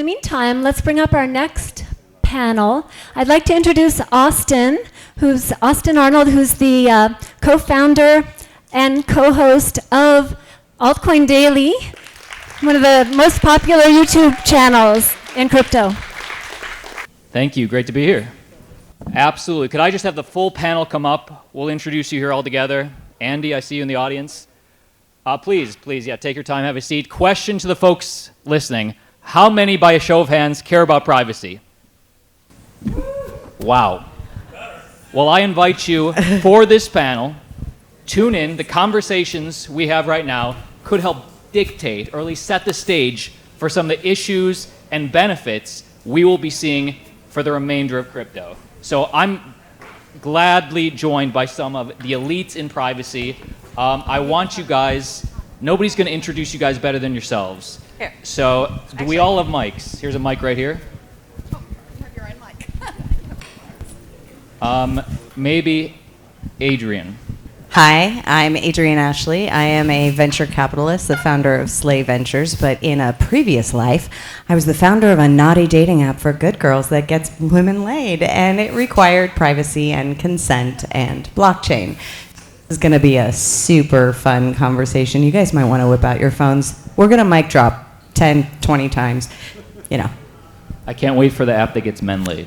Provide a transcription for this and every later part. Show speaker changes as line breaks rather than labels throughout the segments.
the meantime, let's bring up our next panel. I'd like to introduce Austin Arnold, who's the co-founder and co-host of Altcoin Daily, one of the most popular YouTube channels in crypto.
Thank you. Great to be here. Absolutely. Could I just have the full panel come up? We'll introduce you here all together. Andy, I see you in the audience. Please, yeah, take your time, have a seat. Question to the folks listening. How many, by a show of hands, care about privacy? Wow. Well, I invite you for this panel, tune in. The conversations we have right now could help dictate, or at least set the stage for some of the issues and benefits we will be seeing for the remainder of crypto. So I'm gladly joined by some of the elites in privacy. I want you guys, nobody's going to introduce you guys better than yourselves.
Here.
So do we all have mics? Here's a mic right here.
Oh, you have your own mic.
Maybe Adryenn.
Hi, I'm Adryenn Ashley. I am a venture capitalist, the founder of Slay Ventures, but in a previous life, I was the founder of a naughty dating app for good girls that gets women laid, and it required privacy and consent and blockchain. This is going to be a super fun conversation. You guys might want to whip out your phones. We're going to mic drop 10, 20 times, you know.
I can't wait for the app that gets men laid.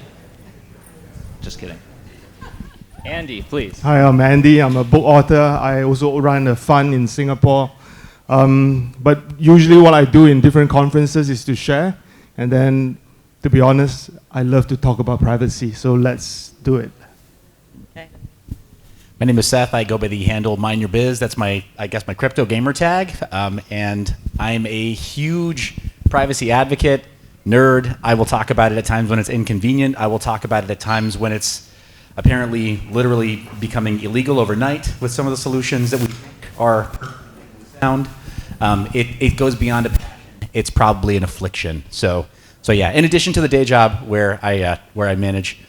Just kidding. Andy, please.
Hi, I'm Andy. I'm a book author. I also run a fund in Singapore. But usually what I do in different conferences is to share. And then, to be honest, I love to talk about privacy. So let's do it.
Okay.
My name is Seth. I go by the handle MineYourBiz. That's my crypto gamer tag. And I'm a huge privacy advocate, nerd. I will talk about it at times when it's inconvenient. I will talk about it at times when it's apparently literally becoming illegal overnight with some of the solutions that we think are sound. It goes beyond it's probably an affliction. So yeah, in addition to the day job where I manage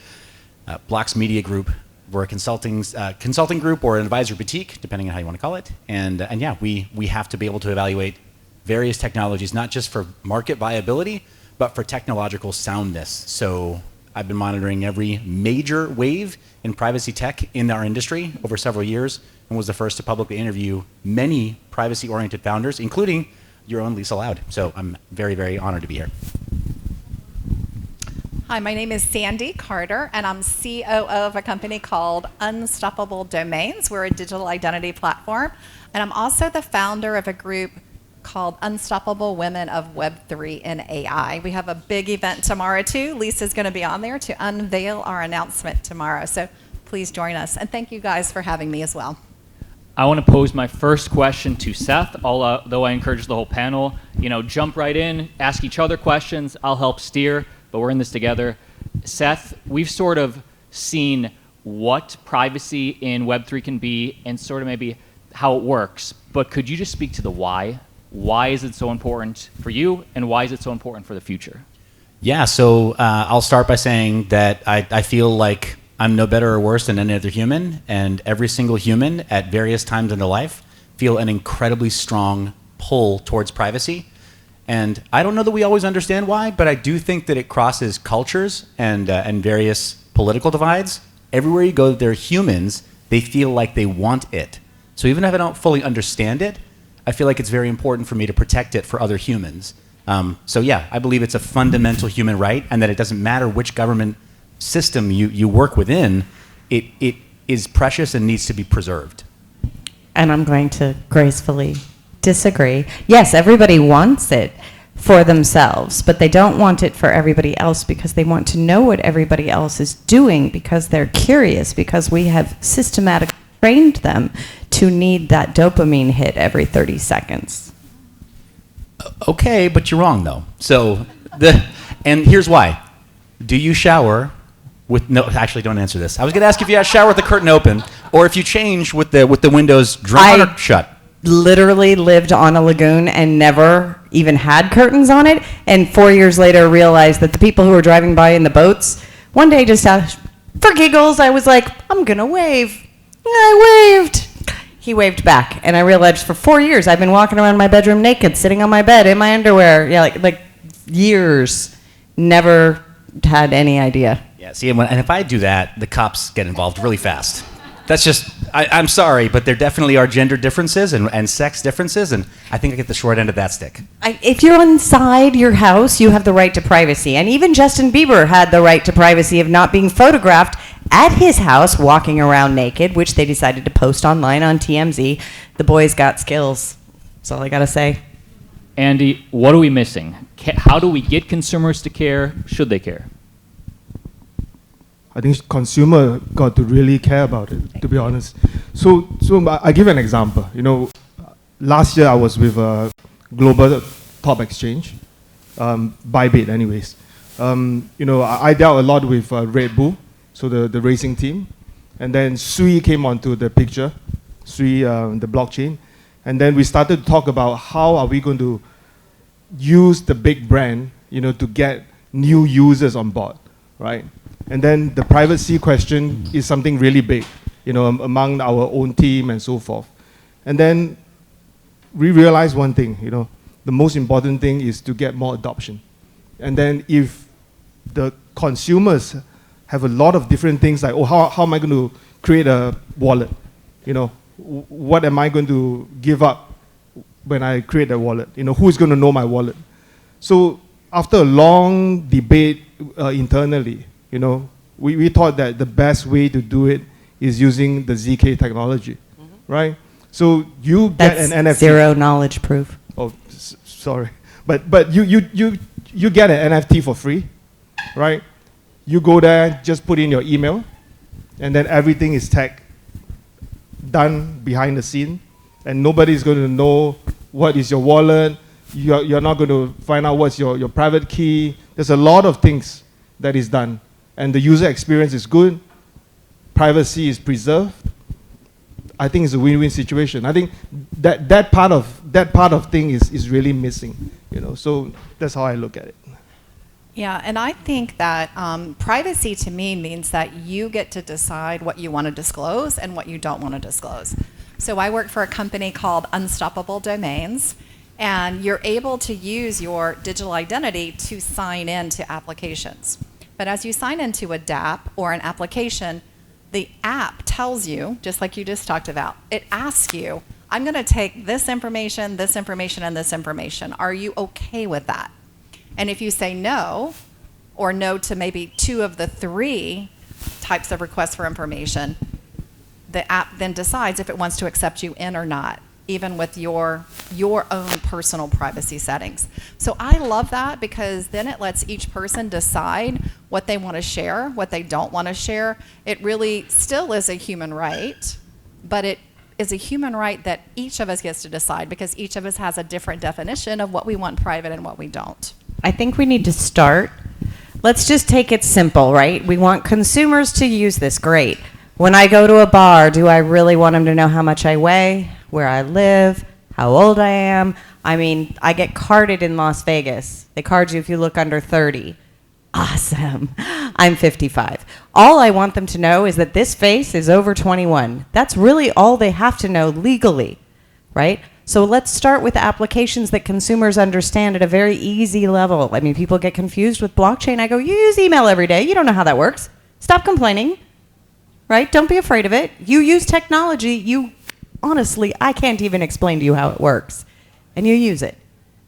Blocks Media Group, we're a consulting group or an advisor boutique, depending on how you want to call it. And yeah, we have to be able to evaluate various technologies, not just for market viability, but for technological soundness. So I've been monitoring every major wave in privacy tech in our industry over several years and was the first to publicly interview many privacy-oriented founders, including your own Lisa Loud. So I'm very, very honored to be here.
Hi, my name is Sandy Carter, and I'm COO of a company called Unstoppable Domains. We're a digital identity platform, and I'm also the founder of a group called Unstoppable Women of Web3 and AI. We have a big event tomorrow too. Lisa's going to be on there to unveil our announcement tomorrow. So please join us. And thank you guys for having me as well.
I want to pose my first question to Seth, although I encourage the whole panel, jump right in, ask each other questions. I'll help steer, but we're in this together. Seth, we've sort of seen what privacy in Web3 can be and sort of maybe how it works, but could you just speak to the why? Why is it so important for you, and why is it so important for the future?
Yeah, so I'll start by saying that I feel like I'm no better or worse than any other human, and every single human at various times in their life feel an incredibly strong pull towards privacy. And I don't know that we always understand why, but I do think that it crosses cultures and various political divides. Everywhere you go, there are humans, they feel like they want it. So even if I don't fully understand it, I feel like it's very important for me to protect it for other humans. So yeah, I believe it's a fundamental human right, and that it doesn't matter which government system you work within, it is precious and needs to be preserved.
And I'm going to gracefully disagree. Yes, everybody wants it for themselves, but they don't want it for everybody else because they want to know what everybody else is doing, because they're curious, because we have systematically trained them to need that dopamine hit every 30 seconds.
Okay, but you're wrong though. So and here's why. Do you shower with no? Actually, don't answer this. I was going to ask if you shower with the curtain open, or if you change with the windows drawn or shut.
Literally lived on a lagoon and never even had curtains on it, and 4 years later realized that the people who were driving by in the boats one day just for giggles, I was like, I'm going to wave. I waved. He waved back, and I realized for 4 years I've been walking around my bedroom naked, sitting on my bed in my underwear, like years. Never had any idea.
Yeah, see, and if I do that, the cops get involved really fast. That's just, I'm sorry, but there definitely are gender differences and sex differences, and I think I get the short end of that stick.
If you're inside your house, you have the right to privacy. And even Justin Bieber had the right to privacy of not being photographed at his house walking around naked, which they decided to post online on TMZ. The boy's got skills. That's all I got to say.
Andy, what are we missing? How do we get consumers to care? Should they care?
I think consumer got to really care about it, to be honest. So I give an example. Last year I was with a global top exchange, Bybit anyways. I dealt a lot with Red Bull, so the racing team. And then Sui came onto the picture, Sui, the blockchain. And then we started to talk about how are we going to use the big brand, to get new users on board, right? And then the privacy question is something really big, among our own team and so forth. And then we realized one thing, the most important thing is to get more adoption. And then if the consumers have a lot of different things like, how am I going to create a wallet? What am I going to give up when I create a wallet? Who's going to know my wallet? So after a long debate internally, we thought that the best way to do it is using the ZK technology, right? So you get an NFT.
Zero knowledge proof.
Oh, sorry, but you get an NFT for free, right? You go there, just put in your email, and then everything is tech done behind the scene, and nobody's going to know what is your wallet. You're not going to find out what's your private key. There's a lot of things that is done. And the user experience is good, privacy is preserved. I think it's a win-win situation. I think that part of thing is really missing, So that's how I look at it.
Yeah, and I think that privacy to me means that you get to decide what you want to disclose and what you don't want to disclose. So I work for a company called Unstoppable Domains, and you're able to use your digital identity to sign into applications. But as you sign into a DApp or an application, the app tells you, just like you just talked about, it asks you, I'm going to take this information, and this information. Are you okay with that? And if you say no, or no to maybe 2 of the 3 types of requests for information, the app then decides if it wants to accept you in or not, even with your own personal privacy settings. So I love that because then it lets each person decide what they want to share, what they don't want to share. It really still is a human right, but it is a human right that each of us gets to decide because each of us has a different definition of what we want private and what we don't.
I think we need to start. Let's just take it simple, right? We want consumers to use this. Great. When I go to a bar, do I really want them to know how much I weigh, where I live, how old I am? I mean, I get carded in Las Vegas. They card you if you look under 30. Awesome. I'm 55. All I want them to know is that this face is over 21. That's really all they have to know legally, right? So let's start with applications that consumers understand at a very easy level. I mean, people get confused with blockchain. I go, you use email every day. You don't know how that works. Stop complaining, right? Don't be afraid of it. You use technology. Honestly, I can't even explain to you how it works. And you use it.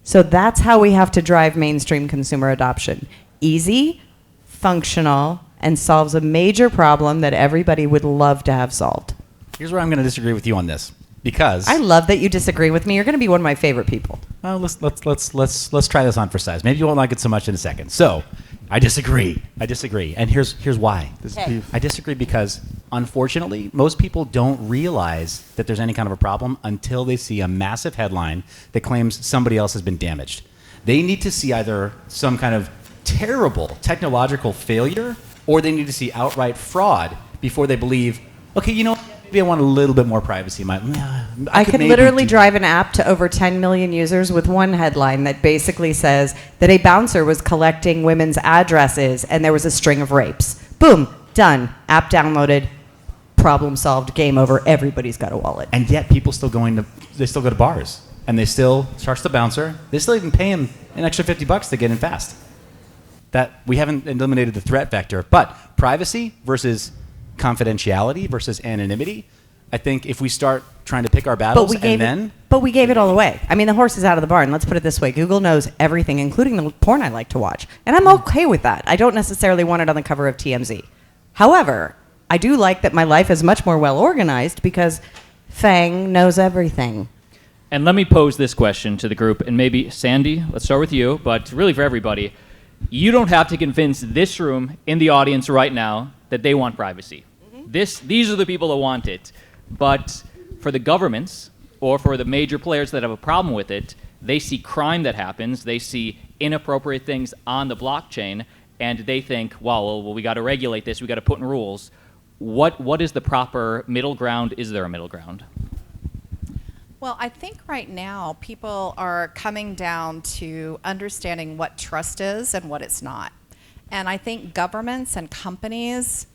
So that's how we have to drive mainstream consumer adoption. Easy, functional, and solves a major problem that everybody would love to have solved.
Here's where I'm going to disagree with you on this. Because
I love that you disagree with me. You're going to be one of my favorite people.
let's try this on for size. Maybe you won't like it so much in a second. So, I disagree, and here's why. I disagree because, unfortunately, most people don't realize that there's any kind of a problem until they see a massive headline that claims somebody else has been damaged. They need to see either some kind of terrible technological failure, or they need to see outright fraud before they believe, okay, you know what? Maybe I want a little bit more privacy.
I could literally drive an app to over 10 million users with one headline that basically says that a bouncer was collecting women's addresses and there was a string of rapes. Boom, done. App downloaded, problem solved, game over. Everybody's got a wallet.
And yet people still go to bars and they still charge the bouncer. They still even pay him an extra $50 to get in fast. that we haven't eliminated the threat vector. But privacy versus confidentiality versus anonymity, I think if we start trying to pick our battles
But we gave it all away. I mean, the horse is out of the barn. Let's put it this way. Google knows everything, including the porn I like to watch. And I'm okay with that. I don't necessarily want it on the cover of TMZ. However, I do like that my life is much more well organized because Fang knows everything.
And let me pose this question to the group, and maybe Sandy, let's start with you, but really for everybody. You don't have to convince this room in the audience right now that they want privacy. These are the people that want it. But for the governments or for the major players that have a problem with it, they see crime that happens, they see inappropriate things on the blockchain, and they think, well, we got to regulate this, we got to put in rules. What is the proper middle ground? Is there a middle ground?
Well, I think right now people are coming down to understanding what trust is and what it's not. And I think governments and companies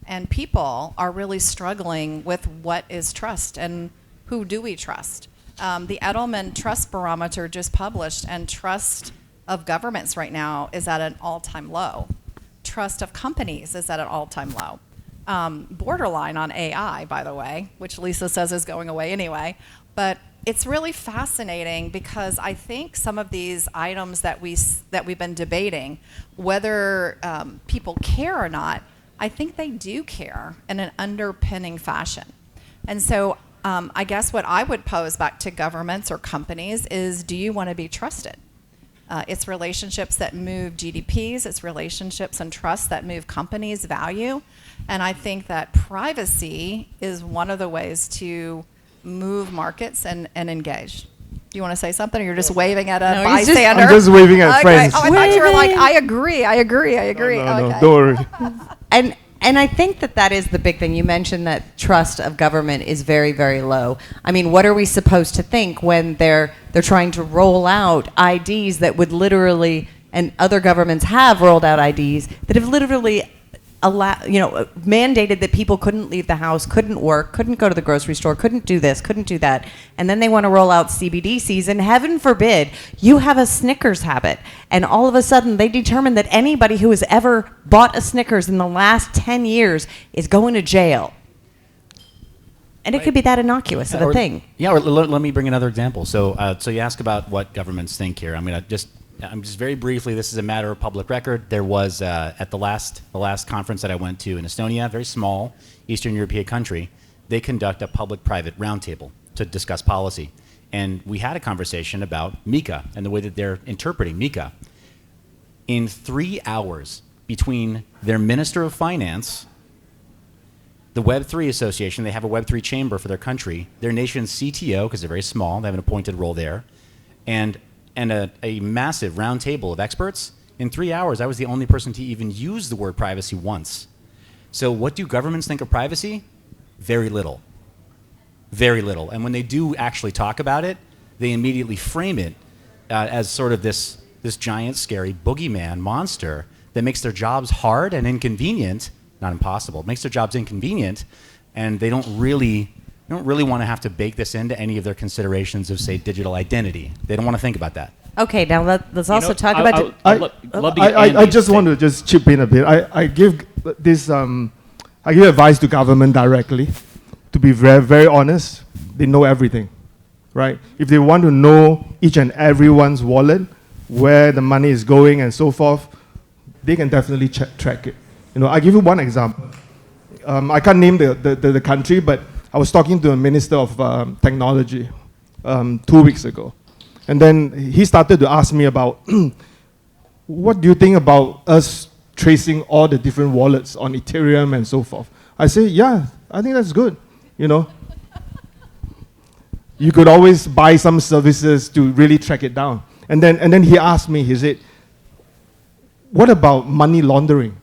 and people are really struggling with what is trust and who do we trust. The Edelman Trust Barometer just published, and trust of governments right now is at an all-time low. Trust of companies is at an all-time low. Borderline on AI, by the way, which Lisa says is going away anyway. But it's really fascinating because I think some of these items that we've been debating, whether people care or not, I think they do care in an underpinning fashion. And so I guess what I would pose back to governments or companies is, do you want to be trusted? It's relationships that move GDPs, it's relationships and trust that move companies' value. And I think that privacy is one of the ways to move markets and engage. Do you want to say something, or you're just waving at a bystander?
I'm just waving at friends.
Oh, I thought you were like, I agree.
No, don't worry.
And I think that is the big thing. You mentioned that trust of government is very, very low. I mean, what are we supposed to think when they're trying to roll out IDs that would literally, and other governments have rolled out IDs that have literally mandated that people couldn't leave the house, couldn't work, couldn't go to the grocery store, couldn't do this, couldn't do that. And then they want to roll out CBDCs, and heaven forbid you have a Snickers habit. And all of a sudden they determine that anybody who has ever bought a Snickers in the last 10 years is going to jail. And it could be that innocuous of a thing.
Yeah, or let me bring another example. So you ask about what governments think here. I'm just very briefly, this is a matter of public record. There was, at the last conference that I went to in Estonia, a very small Eastern European country, they conduct a public-private roundtable to discuss policy. And we had a conversation about MiCA and the way that they're interpreting MiCA. In 3 hours between their Minister of Finance, the Web3 Association, they have a Web3 chamber for their country, their nation's CTO, because they're very small, they have an appointed role there, and a massive round table of experts. In 3 hours, I was the only person to even use the word privacy once. So what do governments think of privacy? Very little. Very little. And when they do actually talk about it, they immediately frame it as sort of this giant, scary boogeyman monster that makes their jobs hard and inconvenient, not impossible, it makes their jobs inconvenient, and they don't really want to have to bake this into any of their considerations of, say, digital identity. They don't want to think about that.
Okay, now let's also talk about...
I just want to just chip in a bit. I give advice to government directly. To be very, very honest, they know everything, right? If they want to know each and everyone's wallet, where the money is going and so forth, they can definitely track it. I'll give you one example. I can't name the country, but I was talking to a minister of technology 2 weeks ago. And then he started to ask me about, what do you think about us tracing all the different wallets on Ethereum and so forth? I say, yeah, I think that's good. You could always buy some services to really track it down. And then he asked me, he said, what about money laundering?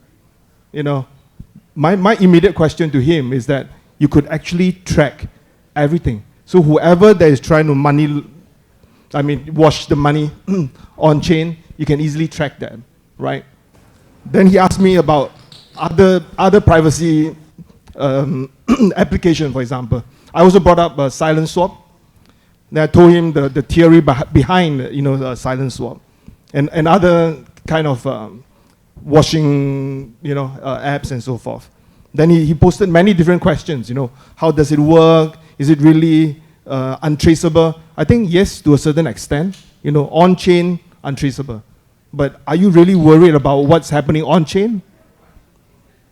My immediate question to him is that you could actually track everything. So whoever that is trying to wash the money on chain, you can easily track that, right? Then he asked me about other privacy application, for example. I also brought up a silent swap. Then I told him the theory behind silent swap and other kind of washing, apps and so forth. Then he posted many different questions. How does it work? Is it really untraceable? I think yes, to a certain extent. On-chain, untraceable. But are you really worried about what's happening on-chain?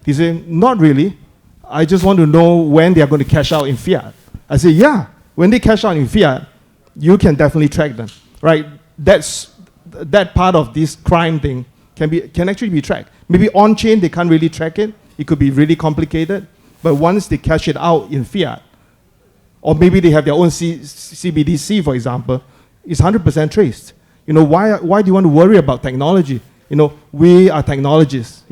He said, not really. I just want to know when they are going to cash out in fiat. I said, yeah, when they cash out in fiat, you can definitely track them, right? That part of this crime thing can actually be tracked. Maybe on-chain, they can't really track it. It could be really complicated. But once they cash it out in fiat, or maybe they have their own CBDC, for example, it's 100% traced. Why do you want to worry about technology? We are technologists.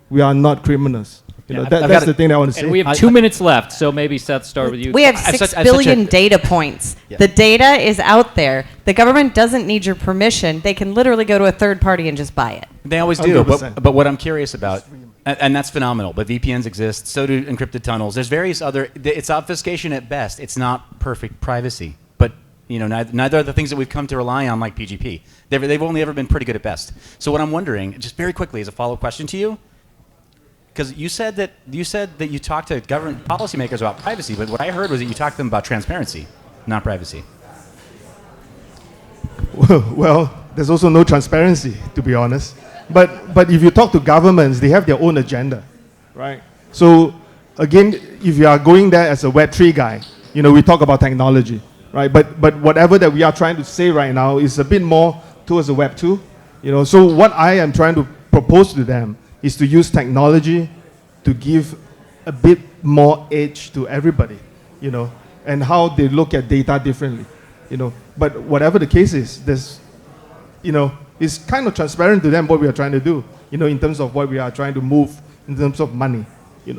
We are not criminals. That's the thing I want to say.
And we have 2 minutes left, so maybe Seth, start with you.
We have 6 billion data points.
Yeah.
The data is out there. The government doesn't need your permission. They can literally go to a third party and just buy it.
They always do.
100%.
But what I'm curious about, and that's phenomenal, but VPNs exist, so do encrypted tunnels. There's various other, it's obfuscation at best. It's not perfect privacy. But neither are the things that we've come to rely on like PGP. They've only ever been pretty good at best. So what I'm wondering, just very quickly as a follow-up question to you, because you said that you talked to government policymakers about privacy, but what I heard was that you talked to them about transparency, not privacy.
Well, there's also no transparency, to be honest. But if you talk to governments, they have their own agenda, right? So again, if you are going there as a Web3 guy, we talk about technology, right? But whatever that we are trying to say right now is a bit more towards the Web2. So what I am trying to propose to them is to use technology to give a bit more edge to everybody, and how they look at data differently, But whatever the case is, there's, it's kind of transparent to them what we are trying to do, in terms of what we are trying to move in terms of money,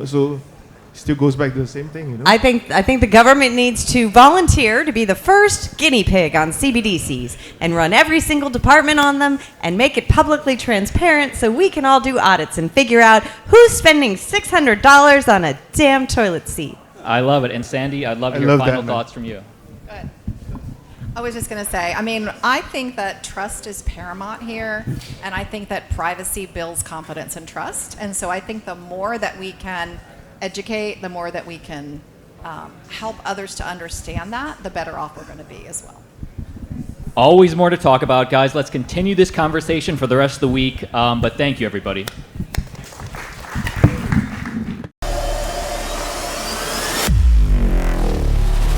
So it still goes back to the same thing,
I think the government needs to volunteer to be the first guinea pig on CBDCs and run every single department on them and make it publicly transparent so we can all do audits and figure out who's spending $600 on a damn toilet seat.
I love it. And Sandy, I'd love your final thoughts from you.
Good. I was just going to say, I think that trust is paramount here, and I think that privacy builds confidence and trust. And so I think the more that we can educate, the more that we can help others to understand that, the better off we're going to be as well.
Always more to talk about, guys. Let's continue this conversation for the rest of the week, but thank you, everybody.